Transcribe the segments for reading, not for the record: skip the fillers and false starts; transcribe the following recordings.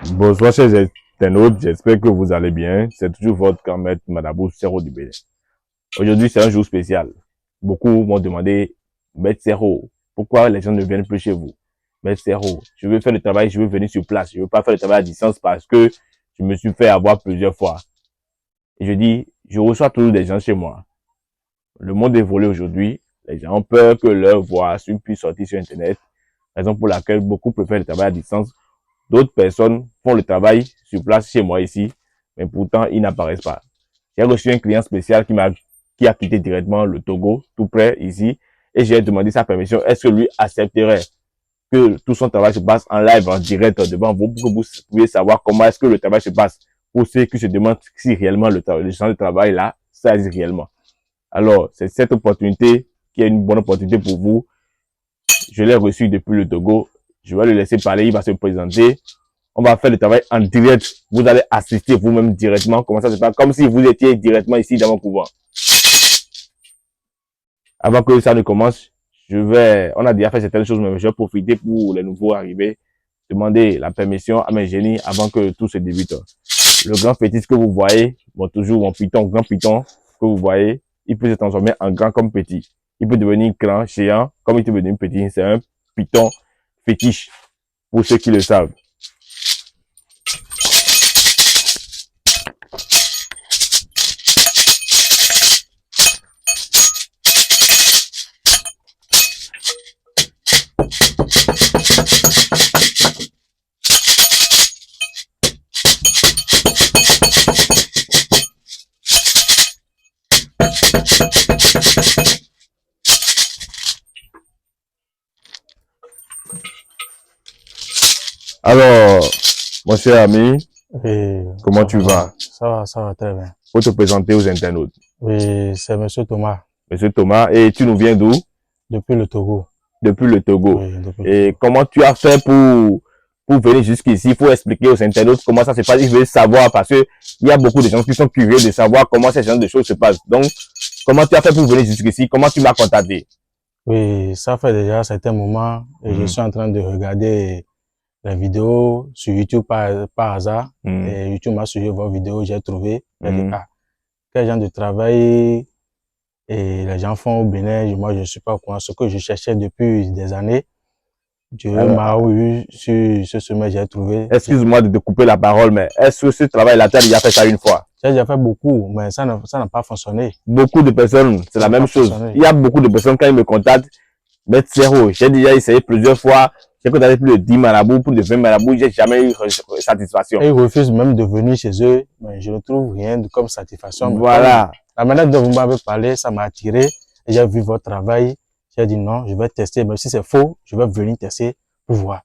Bonsoir chers internautes, j'espère que vous allez bien. C'est toujours votre grand maître Madabou Serro du Bénin. Aujourd'hui, c'est un jour spécial. Beaucoup m'ont demandé, Maître Serro, pourquoi les gens ne viennent plus chez vous? Maître Serro, je veux faire le travail, je veux venir sur place. Je veux pas faire le travail à distance parce que je me suis fait avoir plusieurs fois. Et je dis, je reçois toujours des gens chez moi. Le monde est volé aujourd'hui. Les gens ont peur que leur voix puisse sortir sur Internet. Raison pour laquelle beaucoup préfèrent le travail à distance. D'autres personnes font le travail sur place chez moi ici, mais pourtant ils n'apparaissent pas. J'ai reçu un client spécial qui a quitté directement le Togo, tout près ici, et j'ai demandé sa permission. Est-ce que lui accepterait que tout son travail se passe en live, en direct devant vous, pour que vous puissiez savoir comment est-ce que le travail se passe, pour ceux qui se demandent si réellement le champ de travail là, ça existe réellement. Alors, c'est cette opportunité qui est une bonne opportunité pour vous. Je l'ai reçu depuis le Togo. Je vais le laisser parler, il va se présenter. On va faire le travail en direct. Vous allez assister vous-même directement comment ça se passe, comme si vous étiez directement ici dans mon couvent. Avant que ça ne commence, on a déjà fait certaines choses, mais je vais profiter pour les nouveaux arrivés, demander la permission à mes génies avant que tout se débute. Le grand fétiche que vous voyez, mon python, grand python que vous voyez, il peut se transformer en grand comme petit. Il peut devenir grand, géant, comme il peut devenir petit. C'est un python fétiche, pour ceux qui le savent. Alors, mon cher ami, Oui, comment tu vas? ça va très bien. Faut te présenter aux internautes. Oui, c'est Monsieur Thomas, Monsieur Thomas, et tu nous viens d'où? depuis le Togo. Depuis le Togo. Oui, depuis le Et Togo. comment tu as fait pour venir jusqu'ici? Il faut expliquer aux internautes comment ça se passe. Ils veulent savoir parce que il y a beaucoup de gens qui sont curieux de savoir comment ces genre de choses se passent. Donc, comment tu as fait pour venir jusqu'ici? Comment tu m'as contacté? Oui, ça fait déjà un certain moment et je suis en train de regarder les vidéos sur YouTube par hasard. Et YouTube m'a suivi vos vidéos, j'ai trouvé. J'ai dit, ah, quel genre de travail et les gens font au Bénin. Moi, je ne suis pas au courant. Ce que je cherchais depuis des années. Dieu m'a eu sur ce sommet, j'ai trouvé. Excuse-moi de te couper la parole, mais est-ce que ce travail-là, tu as déjà fait ça une fois? J'ai déjà fait beaucoup, mais ça n'a pas fonctionné. Beaucoup de personnes, c'est la même chose. Il y a beaucoup de personnes quand ils me contactent, mais zéro. J'ai déjà essayé plusieurs fois. J'ai contacté plus de 10 marabouts, plus de 20 marabouts. J'ai jamais eu satisfaction. Et ils refusent même de venir chez eux, mais je ne trouve rien comme satisfaction. Mais voilà. La manière dont vous m'avez parlé, ça m'a attiré. J'ai vu votre travail. J'ai dit non, je vais tester. Même si c'est faux, je vais venir tester pour voir.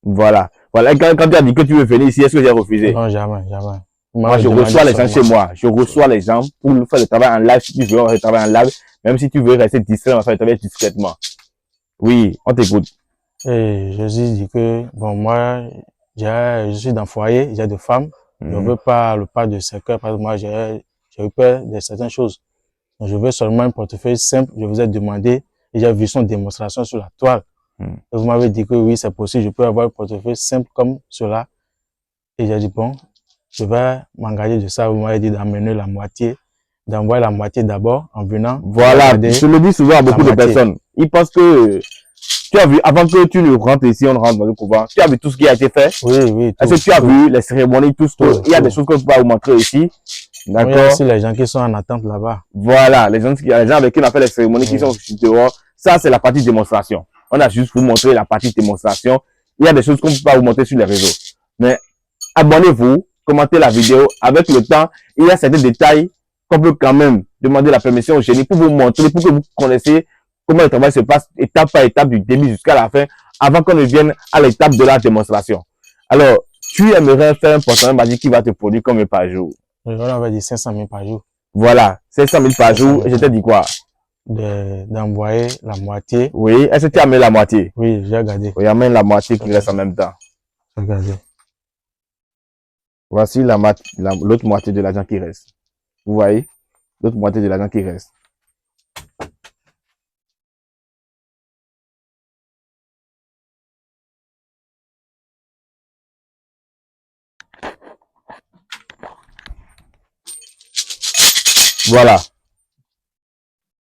Voilà. Voilà. Et quand tu as dit que tu veux venir ici, est-ce que j'ai refusé? Non, jamais, jamais. Moi, je reçois les gens chez moi. Je reçois les gens pour faire le travail en live. Si tu veux, on va faire le travail en live. Même si tu veux rester distrait, on va faire le travail discrètement. Oui, on t'écoute. Et je lui dis que, bon, moi, je suis dans le foyer, j'ai deux femmes. Je ne veux pas le pas de ce cœur parce que moi, j'ai eu peur de certaines choses. Donc, je veux seulement un portefeuille simple. Je vous ai demandé et j'ai vu son démonstration sur la toile. Vous m'avez dit que oui, c'est possible, je peux avoir un portefeuille simple comme cela. Et j'ai dit, bon, je vais m'engager de ça. Vous m'avez dit d'amener la moitié, d'envoyer la moitié d'abord en venant. Voilà, je le dis souvent à beaucoup de personnes. Ils pensent que tu as vu, avant que tu ne rentres ici, on rentre dans le couvent, tu as vu tout ce qui a été fait? Oui, oui. Est-ce que tu as vu les cérémonies, tout ce que, il y a des choses que je peux pas vous montrer ici. D'accord. Il y a aussi les gens qui sont en attente là-bas. Voilà, les gens avec qui on a fait les cérémonies qui sont dehors. Ça, c'est la partie démonstration. On a juste vous montrer la partie démonstration. Il y a des choses qu'on ne peut pas vous montrer sur les réseaux. Mais abonnez-vous, commentez la vidéo. Avec le temps, il y a certains détails qu'on peut quand même demander la permission au génie pour vous montrer, pour que vous connaissiez comment le travail se passe étape par étape du début jusqu'à la fin, avant qu'on ne vienne à l'étape de la démonstration. Alors, tu aimerais faire un portrait magique qui va te produire combien par jour? On avait dit 500 000 par jour. Voilà, 500 000 par jour. Et je t'ai dit quoi? D'envoyer la moitié. Oui, est-ce que tu as mis la moitié? Oui, j'ai regardé. Oui, amène la moitié qui reste en même temps. J'ai regardé. Voici l'autre moitié de l'argent qui reste. Vous voyez? L'autre moitié de l'argent qui reste. Voilà.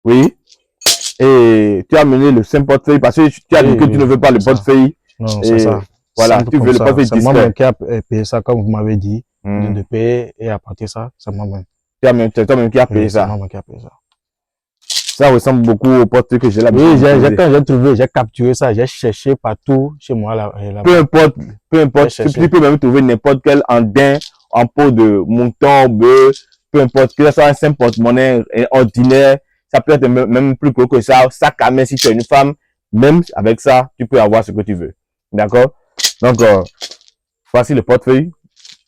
Oui. Et tu as amené le simple portefeuille parce que tu as dit que tu ne veux pas le portefeuille. Non, Et c'est ça. voilà, Simple tu veux le portefeuille C'est moi-même discret. qui ai payé ça, comme vous m'avez dit, Hmm. de payer et apporter ça, c'est moi-même. C'est toi-même qui as payé Oui, c'est ça. moi-même qui a payé ça. Ça ressemble beaucoup au portefeuille que j'ai là. Oui, quand j'ai trouvé, j'ai capturé ça, j'ai cherché partout chez moi là. Peu importe, tu peux même trouver n'importe quel andin en peau de mouton, bœuf, peu importe, que ce soit un simple porte-monnaie ordinaire, ça peut être même plus gros que ça, sac à main si tu es une femme, même avec ça, tu peux avoir ce que tu veux. D'accord? Donc, voici le portefeuille.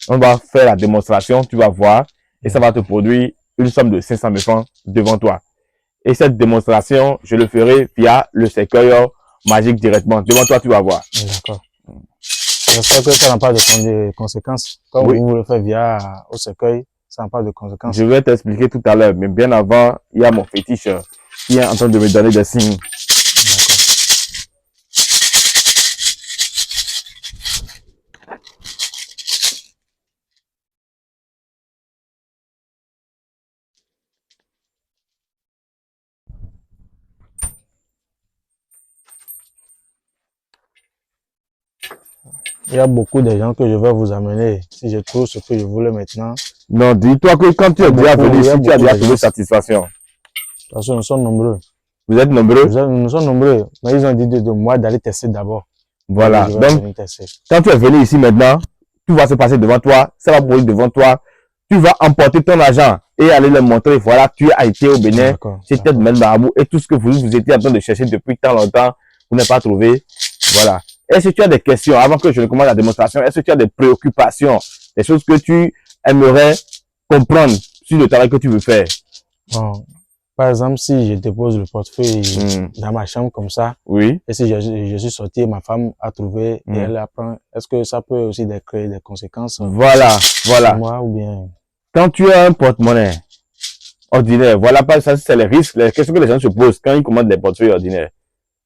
On va faire la démonstration, tu vas voir, et ça va te produire une somme de 500 000 francs devant toi. Et cette démonstration, je le ferai via le cercueil magique directement. Devant toi, tu vas voir. D'accord. J'espère que ça n'a pas de conséquences. Comme Oui. vous le faites via au cercueil, ça n'a pas de conséquences. Je vais t'expliquer tout à l'heure, mais bien avant, il y a mon fétiche qui est en train de me donner des signes. D'accord. Il y a beaucoup de gens que je vais vous amener. Si je trouve ce que je voulais maintenant. Non, dis-toi que quand tu es déjà venu ici, tu as déjà trouvé satisfaction. Parce que nous sommes nombreux. Vous êtes nombreux? Nous sommes nombreux. Mais ils ont dit de moi d'aller tester d'abord. Voilà. Donc, quand tu es venu ici maintenant, tout va se passer devant toi, ça va brûler devant toi. Tu vas emporter ton argent et aller le montrer. Voilà, tu as été au Bénin, c'était même Marabout et tout ce que vous étiez en train de chercher depuis tant longtemps, vous n'avez pas trouvé. Voilà. Est-ce que tu as des questions avant que je ne commence la démonstration? Est-ce que tu as des préoccupations, des choses que tu aimerais comprendre sur le travail que tu veux faire? Bon, par exemple, si je dépose le portefeuille dans ma chambre comme ça, oui. Et si je suis sorti, ma femme a trouvé et elle apprend, est-ce que ça peut aussi créer des conséquences? Voilà. Pour moi ou bien? Quand tu as un porte-monnaie ordinaire, voilà pas ça, c'est les risques, les questions que les gens se posent quand ils commandent des portefeuilles ordinaires.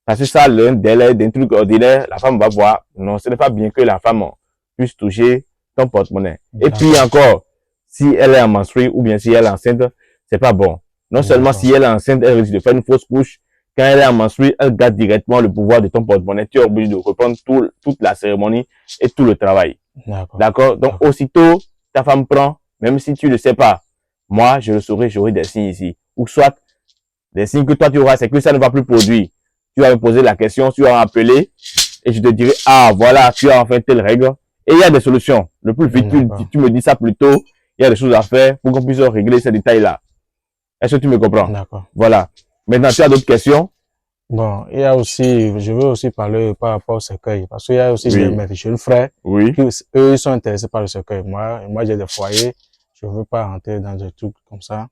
Parce que ça, l'un des trucs ordinaires, la femme va voir, non, ce n'est pas bien que la femme puisse toucher ton porte-monnaie. Et puis encore, si elle est en menstruée ou bien si elle est enceinte, c'est pas bon. Non seulement si elle est enceinte, elle risque de faire une fausse couche. Quand elle est en menstruée, elle garde directement le pouvoir de ton porte-monnaie. Tu es obligé de reprendre toute la cérémonie et tout le travail. D'accord? Donc, aussitôt, ta femme prend, même si tu ne le sais pas, moi, je le saurai, j'aurai des signes ici. Ou soit, des signes que toi tu auras, c'est que ça ne va plus produire. Tu vas me poser la question, tu vas m'appeler et je te dirai, ah, voilà, tu as enfin telle règle. Et il y a des solutions. Le plus vite, tu me dis ça plus tôt, il y a des choses à faire pour qu'on puisse régler ces détails-là. Est-ce que tu me comprends? D'accord. Voilà. Maintenant, tu as d'autres questions? Bon, il y a aussi, je veux aussi parler par rapport au cercueil, parce qu'il y a aussi mes jeunes frères, qui, eux, ils sont intéressés par le cercueil. Moi, j'ai des foyers, je veux pas rentrer dans des trucs comme ça.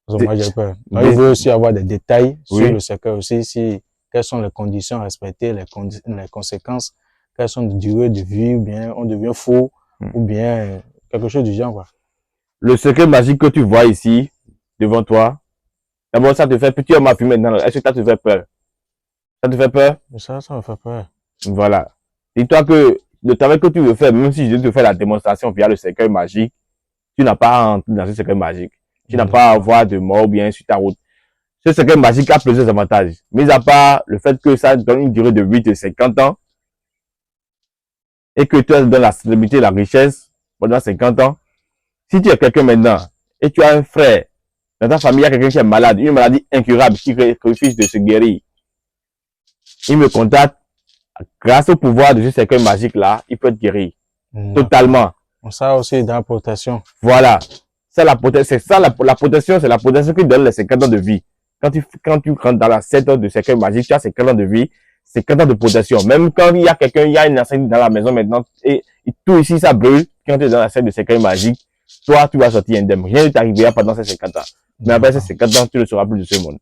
Parce que moi, j'ai peur. Donc, je veux aussi avoir des détails sur le cercueil aussi, quelles sont les conditions à respecter, les conséquences, quelles sont les durées de vie, ou bien on devient fou, ou bien quelque chose du genre, quoi. Le cercueil magique que tu vois ici, devant toi, d'abord, ça te fait petit homme à fumer maintenant. Est-ce que ça te fait peur? Ça te fait peur? Ça me fait peur. Voilà. Dis-toi que le travail que tu veux faire, même si je te fais la démonstration via le cercueil magique, tu n'as pas à entrer dans ce cercueil magique. Tu n'as pas à avoir de mort bien sur ta route. Ce cercueil magique a plusieurs avantages. Mis à part le fait que ça donne une durée de 8 et 50 ans, et que tu es dans la célébrité et la richesse pendant 50 ans, si tu es quelqu'un maintenant, et tu as un frère, dans ta famille, il y a quelqu'un qui est malade, une maladie incurable, qui refuse de se guérir, il me contacte, grâce au pouvoir de ce cercueil magique là, il peut être guéri. Totalement. Ça aussi dans la protection. Voilà. Ça, la protection, c'est la protection qui donne les 50 ans de vie. Quand tu rentres dans la 7 heures de cercueil magique, tu as 50 ans de vie, 50 ans de protection. Même quand il y a quelqu'un, il y a une enseigne dans la maison maintenant, et tout ici, ça brûle, quand tu es dans la 7 de cercueil magique, toi, tu vas sortir indemne. Rien ne t'arrivera pendant ces 50 ans. Mais après ces 50 ans, tu ne seras plus de ce monde.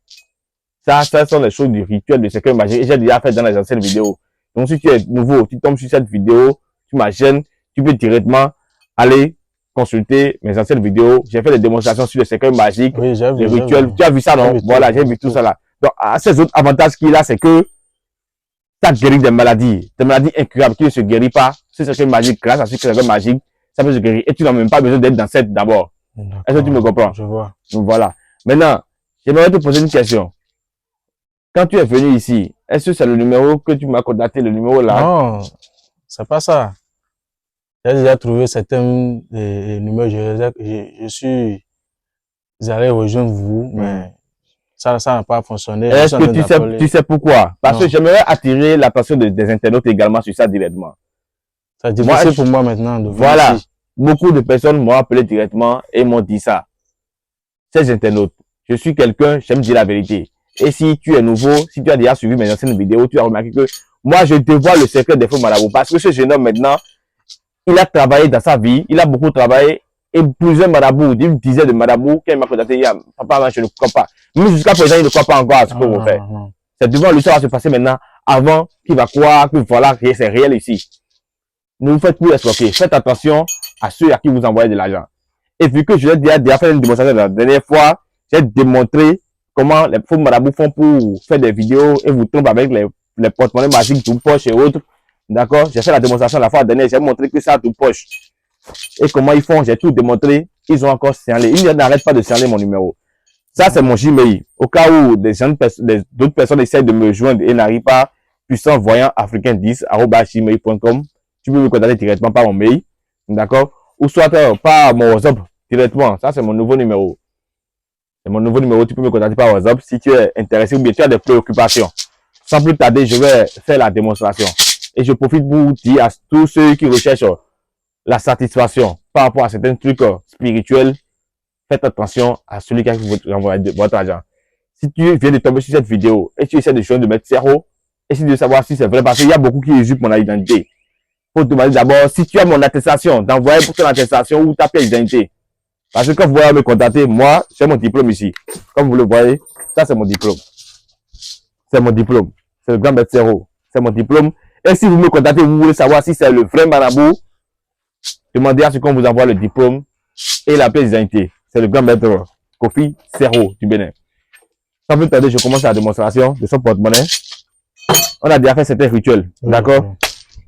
Ça sont les choses du rituel de cercueil magique. Et j'ai déjà fait dans les anciennes vidéos. Donc, si tu es nouveau, tu tombes sur cette vidéo, tu m'agènes, tu peux directement aller consulter mes anciennes vidéos. J'ai fait des démonstrations sur le cercueil magique, les rituels. Tu as vu ça, non? Voilà, j'ai vu tout ça là. Donc, ces autres avantages qu'il a, c'est que ça guérit des maladies incurables qui ne se guérissent pas. Ce cercueil magique, grâce à ce cercueil magique, ça peut se guérir. Et tu n'as même pas besoin d'être dans cette d'abord. Est-ce que tu me comprends? Je vois. Donc, voilà. Maintenant, j'aimerais te poser une question. Quand tu es venu ici, est-ce que c'est le numéro que tu m'as contacté, le numéro là? Non, c'est pas ça. J'ai déjà trouvé certains numéros, je suis allé rejoindre vous, mais ça n'a pas fonctionné. Je Est-ce suis en que train d'appeler. tu sais pourquoi? Parce que Non, j'aimerais attirer l'attention des internautes également sur ça directement. c'est Moi, difficile pour moi maintenant de venir voilà, ici. beaucoup de personnes m'ont appelé directement et m'ont dit ça. Ces internautes, je suis quelqu'un, j'aime dire la vérité. Et si tu es nouveau, si tu as déjà suivi mes anciennes vidéos, tu as remarqué que moi, je dévoile le secret des faux marabouts. Parce que ce jeune homme maintenant, il a travaillé dans sa vie, il a beaucoup travaillé, et plusieurs marabouts, une dizaine de marabouts, quand il m'a contacté, il a, papa, je ne crois pas. Mais jusqu'à présent, il ne croit pas encore à ce que Non, vous non, faites. non, non. C'est devant lui, ça va se passer maintenant, avant qu'il va croire que voilà, c'est réel ici. Ne vous faites plus escroquer. Faites attention à ceux à qui vous envoyez de l'argent. Et vu que je l'ai déjà fait une démonstration la dernière fois, j'ai démontré comment les faux marabouts font pour faire des vidéos et vous trompent avec les porte-monnaies magiques tout poche et autres. D'accord? J'ai fait la démonstration la fois dernière, j'ai montré que ça tout poche. Et comment ils font, j'ai tout démontré. Ils ont encore signalé. Ils n'arrêtent pas de signaler mon numéro. Ça, c'est mon Gmail. Au cas où d'autres personnes essayent de me joindre et n'arrivent pas, puissant voyant africain10@gmail.com. Tu peux me contacter directement par mon mail. D'accord? Ou soit par mon WhatsApp directement. Ça, c'est mon nouveau numéro. C'est mon nouveau numéro. Tu peux me contacter par WhatsApp si tu es intéressé ou bien tu as des préoccupations. Sans plus tarder, je vais faire la démonstration. Et je profite pour dire à tous ceux qui recherchent la satisfaction par rapport à certains trucs spirituels, faites attention à celui qui a vous envoyé votre argent. Si tu viens de tomber sur cette vidéo et tu essaies de joindre de mettre zéro, essaie de savoir si c'est vrai parce qu'il y a beaucoup qui usurpent mon identité. Faut te demander d'abord si tu as mon attestation, d'envoyer pour ton attestation ou ta pièce d'identité. Parce que quand vous voyez me contacter, moi, j'ai mon diplôme ici. Comme vous le voyez, ça c'est mon diplôme. C'est mon diplôme. C'est le grand maître zéro. C'est mon diplôme. Et si vous me contactez, vous voulez savoir si c'est le vrai marabout, demandez à ce qu'on vous envoie le diplôme et la pièce d'identité. C'est le grand maître Kofi Serro du Bénin. Sans plus tarder, je commence la démonstration de son porte-monnaie. On a déjà fait certains rituels. D'accord? Oui.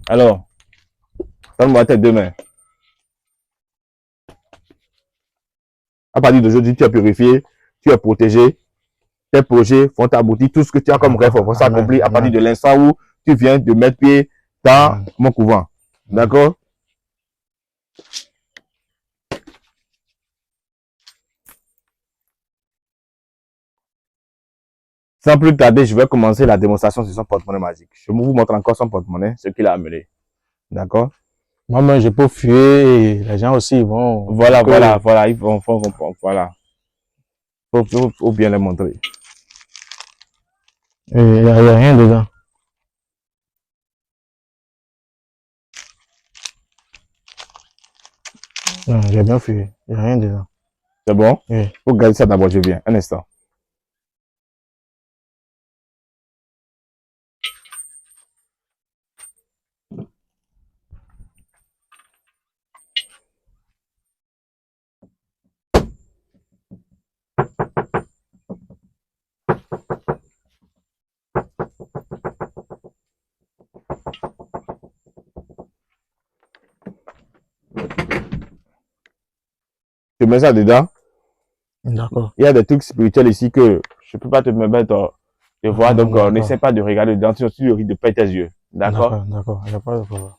Alors, donne-moi tes deux mains. À partir d'aujourd'hui, tu es purifié, tu es protégé, tes projets vont aboutir, tout ce que tu as comme rêve va s'accomplir à partir de l'instant où tu viens de mettre pied dans mon couvent. D'accord? Sans plus tarder, je vais commencer la démonstration sur son porte-monnaie magique. Je vous montre encore son porte-monnaie, ce qu'il a amené. D'accord? Moi-même, je peux fuir et les gens aussi vont. Voilà, ils vont, voilà. Faut bien les montrer. Il n'y a rien dedans. Non, j'ai bien fui. Il n'y a rien dedans. C'est bon? Oui. Faut garder ça d'abord, je viens. Un instant. Je mets ça dedans. D'accord. Il y a des trucs spirituels ici que je peux pas te permettre de voir. Donc, n'essaie pas de regarder dedans. Tu risques de perdre tes yeux. D'accord? D'accord. Il n'y a pas de problème.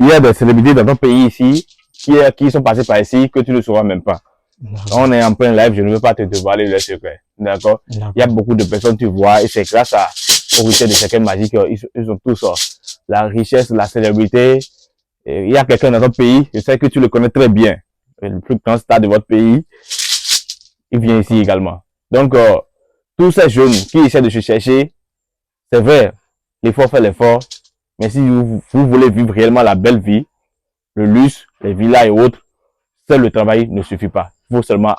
Il y a des célébrités dans ton pays ici qui sont passées par ici que tu ne sauras même pas. On est en plein live, je ne veux pas te dévoiler le secret. D'accord? Il y a beaucoup de personnes, tu vois, et c'est grâce au rituel de certaines magiques, ils ont tous la richesse, la célébrité. Et il y a quelqu'un dans ton pays, je sais que tu le connais très bien, le plus grand star de votre pays, il vient ici également. Donc, tous ces jeunes qui essaient de se chercher, c'est vrai, l'effort fait l'effort, mais si vous voulez vivre réellement la belle vie, le luxe, les villas et autres, seul le travail ne suffit pas. Il faut seulement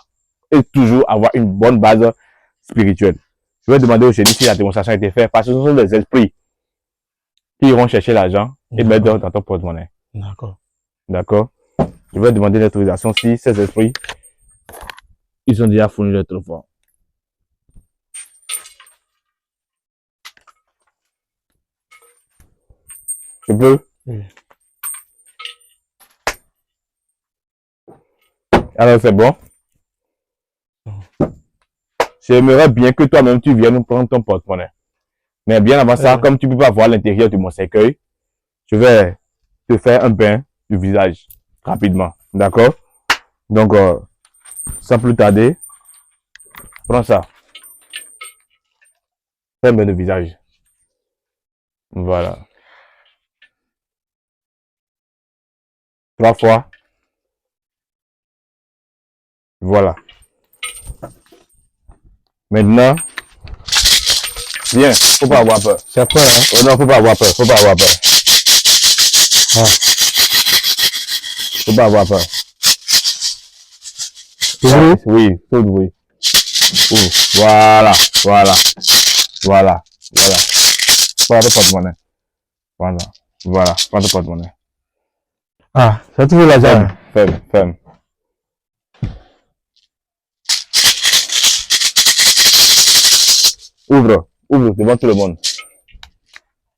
et toujours avoir une bonne base spirituel. Je vais demander au génie si la démonstration a été faite parce que ce sont des esprits qui iront chercher l'argent et mettre dans ton porte-monnaie. D'accord. D'accord? Je vais demander l'autorisation si ces esprits, ils ont déjà fourni leur téléphone. Je peux? Oui. Alors, c'est bon? J'aimerais bien que toi-même, tu viennes nous prendre ton porte-monnaie. Mais bien avant ça, comme tu peux pas voir l'intérieur de mon cercueil, je vais te faire un bain du visage rapidement. D'accord? Donc, sans plus tarder, prends ça. Fais un bain de visage. Voilà. 3 fois. Voilà. Maintenant, viens, faut pas avoir peur. J'ai peur, hein? Oh non, faut pas avoir peur, faut pas avoir peur. Ah. Faut pas avoir peur. Oui. Oui, faut ouvrir. Voilà, voilà, voilà, voilà. Prends ton porte-monnaie. Voilà, voilà, prends ton porte-monnaie. Ah, c'est toujours l'argent. Ferme, ferme. Ouvre, ouvre devant tout le monde.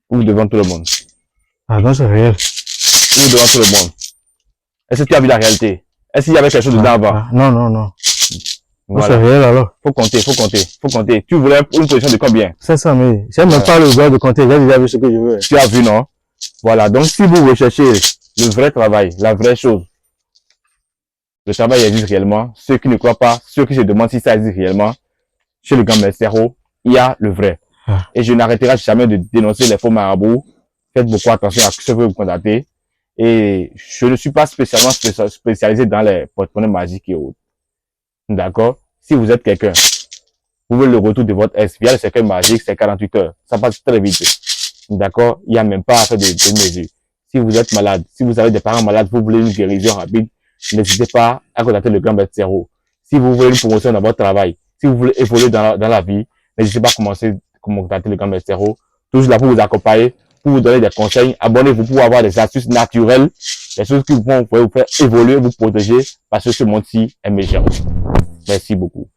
Ouvre devant tout le monde. Ah, non, c'est réel. Ouvre devant tout le monde. Est-ce que tu as vu la réalité? Est-ce qu'il y avait quelque chose dedans avant? Ah, non, non, non. Voilà. C'est réel alors. Faut compter, faut compter, faut compter. Tu voulais une position de combien? 500 000. J'ai même pas le droit de compter. J'ai déjà vu ce que je veux. Tu as vu, non? Voilà. Donc, si vous recherchez le vrai travail, la vraie chose, le travail existe réellement. Ceux qui ne croient pas, ceux qui se demandent si ça existe réellement, chez le grand Mestero, il y a le vrai. Ah. Et je n'arrêterai jamais de dénoncer les faux marabouts. Faites beaucoup attention à ce que vous contactez. Et je ne suis pas spécialement spécialisé dans les porte-monnaies magiques et autres. D'accord? Si vous êtes quelqu'un, vous voulez le retour de votre ex via le cercueil magique, c'est 48 heures. Ça passe très vite. D'accord? Il n'y a même pas à faire de mesures. Si vous êtes malade, si vous avez des parents malades, vous voulez une guérison rapide, n'hésitez pas à contacter le grand Mestero. Si vous voulez une promotion dans votre travail, si vous voulez évoluer dans la vie, n'hésitez pas à contacter le grand Mestero. Toujours là pour vous accompagner, pour vous donner des conseils. Abonnez-vous pour avoir des astuces naturelles, des choses qui vont vous faire évoluer, vous protéger, parce que ce monde-ci est méchant. Merci beaucoup.